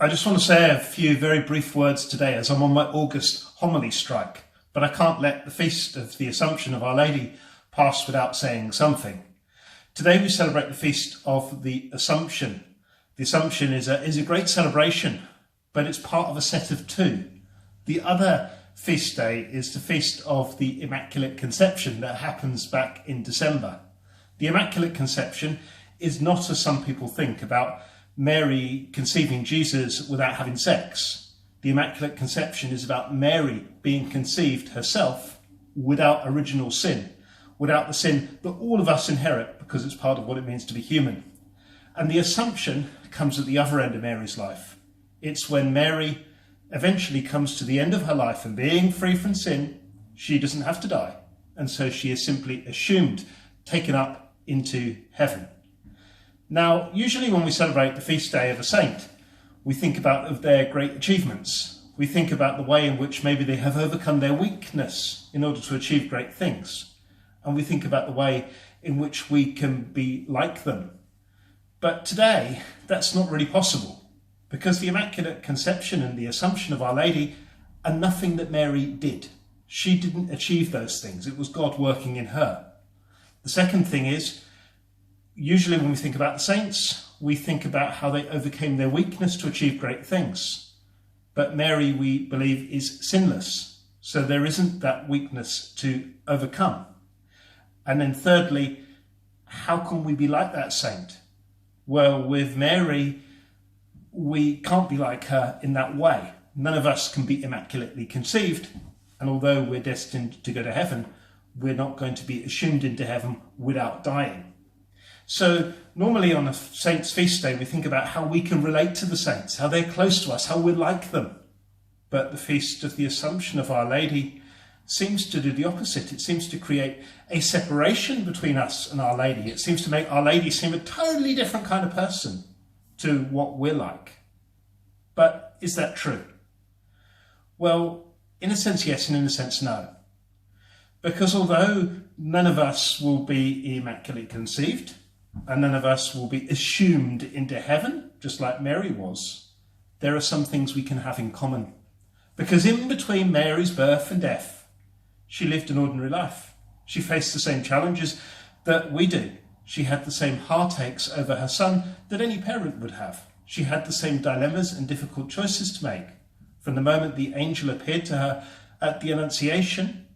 I just want to say a few very brief words today as I'm on my August homily strike, but I can't let the Feast of the Assumption of Our Lady pass without saying something. Today we celebrate the Feast of the Assumption. The Assumption is a great celebration, but it's part of a set of two. The other feast day is the Feast of the Immaculate Conception that happens back in December. The Immaculate Conception is not, as some people think, about Mary conceiving Jesus without having sex. The Immaculate Conception is about Mary being conceived herself without original sin, without the sin that all of us inherit because it's part of what it means to be human. And the Assumption comes at the other end of Mary's life. It's when Mary eventually comes to the end of her life and, being free from sin, she doesn't have to die. And so she is simply assumed, taken up into heaven. Now, usually when we celebrate the feast day of a saint, we think about their great achievements. We think about the way in which maybe they have overcome their weakness in order to achieve great things. And we think about the way in which we can be like them. But today, that's not really possible, because the Immaculate Conception and the Assumption of Our Lady are nothing that Mary did. She didn't achieve those things. It was God working in her. The second thing is, usually when we think about the saints, we think about how they overcame their weakness to achieve great things. But Mary, we believe, is sinless, so there isn't that weakness to overcome. And then thirdly, how can we be like that saint? Well, with Mary, we can't be like her in that way. None of us can be immaculately conceived, and although we're destined to go to heaven, we're not going to be assumed into heaven without dying. So normally on a saint's feast day, we think about how we can relate to the saints, how they're close to us, how we're like them. But the Feast of the Assumption of Our Lady seems to do the opposite. It seems to create a separation between us and Our Lady. It seems to make Our Lady seem a totally different kind of person to what we're like. But is that true? Well, in a sense, yes, and in a sense, no. Because although none of us will be immaculately conceived, and none of us will be assumed into heaven, just like Mary was, there are some things we can have in common. Because in between Mary's birth and death, she lived an ordinary life. She faced the same challenges that we do. She had the same heartaches over her son that any parent would have. She had the same dilemmas and difficult choices to make. From the moment the angel appeared to her at the Annunciation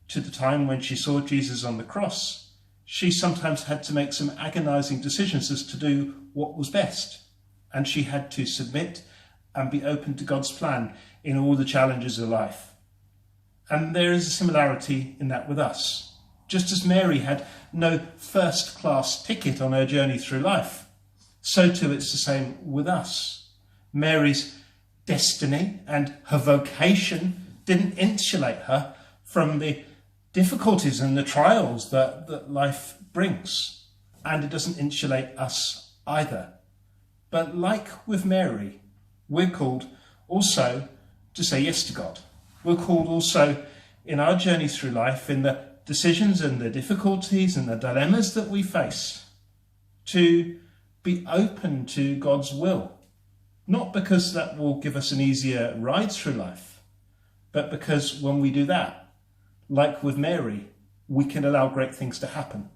to the time when she saw Jesus on the cross, she sometimes had to make some agonizing decisions as to do what was best. And she had to submit and be open to God's plan in all the challenges of life. And there is a similarity in that with us. Just as Mary had no first-class ticket on her journey through life, so too it's the same with us. Mary's destiny and her vocation didn't insulate her from the difficulties and the trials that life brings. And it doesn't insulate us either. But like with Mary, we're called also to say yes to God. We're called also in our journey through life, in the decisions and the difficulties and the dilemmas that we face, to be open to God's will. Not because that will give us an easier ride through life, but because when we do that, like with Mary, we can allow great things to happen.